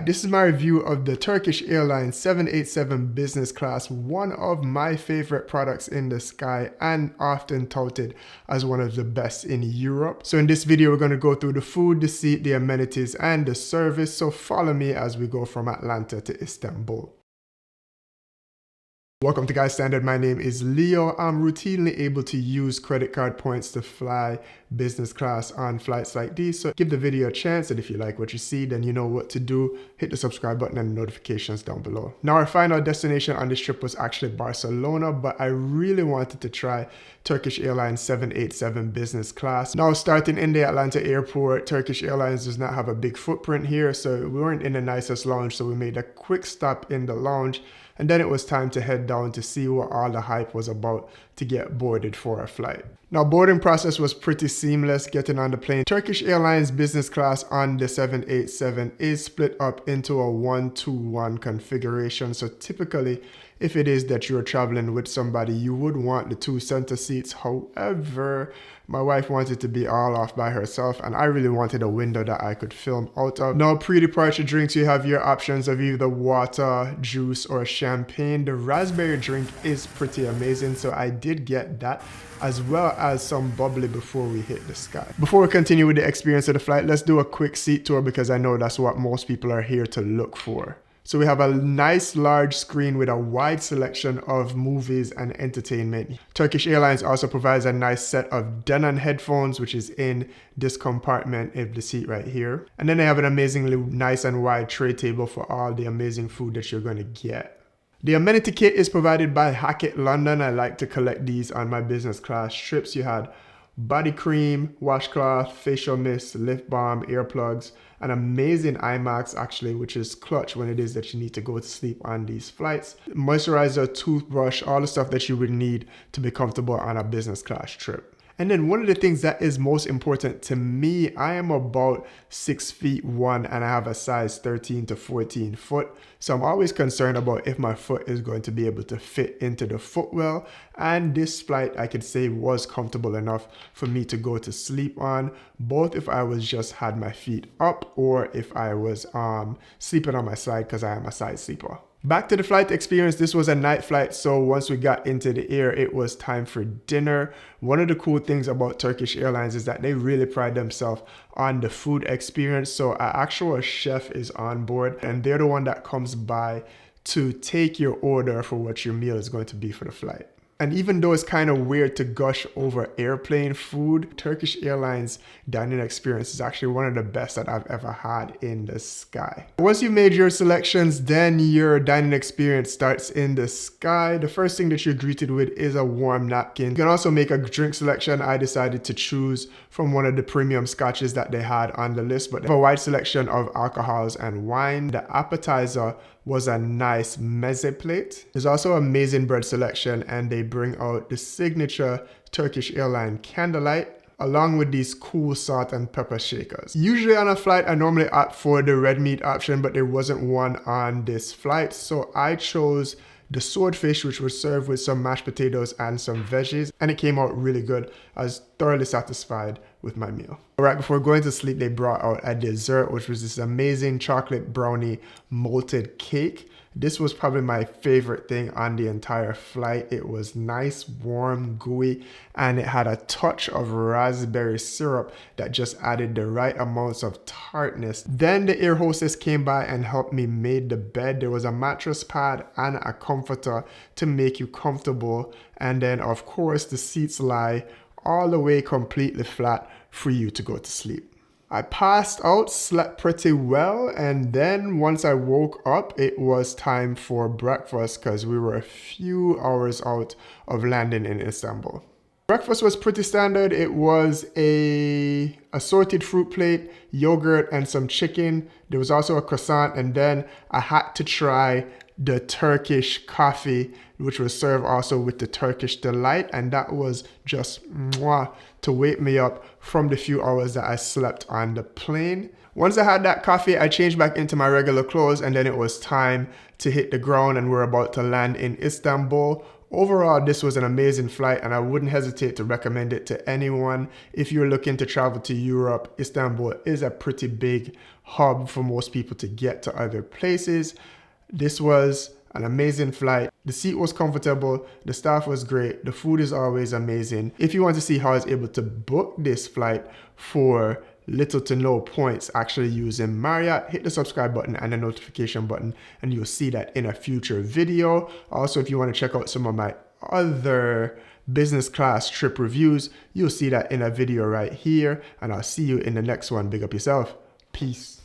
This is my review of the Turkish Airlines 787 Business Class, one of my favorite products in the sky and often touted as one of the best in Europe. So in this video, we're going to go through the food, the seat, the amenities, and the service. So follow me as we go from Atlanta to Istanbul. Welcome to Guys Standard. My name is Leo. I'm routinely able to use credit card points to fly business class on flights like these. So give the video a chance, and if you like what you see, then you know what to do. Hit the subscribe button and notifications down below. Now, our final destination on this trip was actually Barcelona, but I really wanted to try Turkish Airlines 787 Business Class. Now, starting in the Atlanta airport, Turkish Airlines does not have a big footprint here, so we weren't in the nicest lounge, so we made a quick stop in the lounge. And then it was time to head down to see what all the hype was about to get boarded for our flight. Now, boarding process was pretty seamless getting on the plane. Turkish Airlines Business Class on the 787 is split up into a 1-2-1 configuration. So typically, if it is that you're traveling with somebody, you would want the two center seats. However, my wife wanted to be all off by herself, and I really wanted a window that I could film out of. Now, pre-departure drinks, you have your options of either water, juice, or champagne. The raspberry drink is pretty amazing, so I did get that, as well as some bubbly before we hit the sky. Before we continue with the experience of the flight, let's do a quick seat tour because I know that's what most people are here to look for. So we have a nice large screen with a wide selection of movies and entertainment. Turkish Airlines also provides a nice set of Denon headphones, which is in this compartment of the seat right here. And then they have an amazingly nice and wide tray table for all the amazing food that you're going to get. The amenity kit is provided by Hackett London. I like to collect these on my business class trips. You had body cream, washcloth, facial mist, lip balm, earplugs, an amazing eye mask actually, which is clutch when it is that you need to go to sleep on these flights. Moisturizer, toothbrush, all the stuff that you would need to be comfortable on a business class trip. And then one of the things that is most important to me, I am about 6'1" and I have a size 13 to 14 foot. So I'm always concerned about if my foot is going to be able to fit into the footwell. And this flight, I could say, was comfortable enough for me to go to sleep on, both if I was just had my feet up or if I was sleeping on my side because I am a side sleeper. Back to the flight experience. This was a night flight, so once we got into the air, it was time for dinner. One of the cool things about Turkish Airlines is that they really pride themselves on the food experience. So an actual chef is on board, and they're the one that comes by to take your order for what your meal is going to be for the flight. And even though it's kind of weird to gush over airplane food, Turkish Airlines dining experience is actually one of the best that I've ever had in the sky. Once you've made your selections, then your dining experience starts in the sky. The first thing that you're greeted with is a warm napkin. You can also make a drink selection. I decided to choose from one of the premium scotches that they had on the list, but they have a wide selection of alcohols and wine. The appetizer was a nice meze plate. There's also amazing bread selection, and they bring out the signature Turkish Airlines candlelight along with these cool salt and pepper shakers. Usually on a flight, I normally opt for the red meat option, but there wasn't one on this flight. So I chose the swordfish, which was served with some mashed potatoes and some veggies, and it came out really good. I was thoroughly satisfied with my meal. Right before going to sleep, they brought out a dessert, which was this amazing chocolate brownie malted cake. This was probably my favorite thing on the entire flight. It was nice, warm, gooey, and it had a touch of raspberry syrup that just added the right amounts of tartness. Then the air hostess came by and helped me make the bed. There was a mattress pad and a comforter to make you comfortable. And then, of course, the seats lie all the way completely flat for you to go to sleep. I passed out, slept pretty well, and then once I woke up, it was time for breakfast because we were a few hours out of landing in Istanbul. Breakfast was pretty standard. It was a assorted fruit plate, yogurt, and some chicken. There was also a croissant, and then I had to try the Turkish coffee, which was served also with the Turkish delight, and that was just mwah to wake me up from the few hours that I slept on the plane. Once I had that coffee, I changed back into my regular clothes, and then it was time to hit the ground, and we're about to land in Istanbul. overall, this was an amazing flight and I wouldn't hesitate to recommend it to anyone. If you're looking to travel to Europe, Istanbul is a pretty big hub for most people to get to other places. This was an amazing flight. The seat was comfortable, the staff was great, the food is always amazing. If you want to see how I was able to book this flight for little to no points actually using Marriott, hit the subscribe button and the notification button and you'll see that in a future video. Also, if you want to check out some of my other business class trip reviews, you'll see that in a video right here, and I'll see you in the next one. Big up yourself. Peace.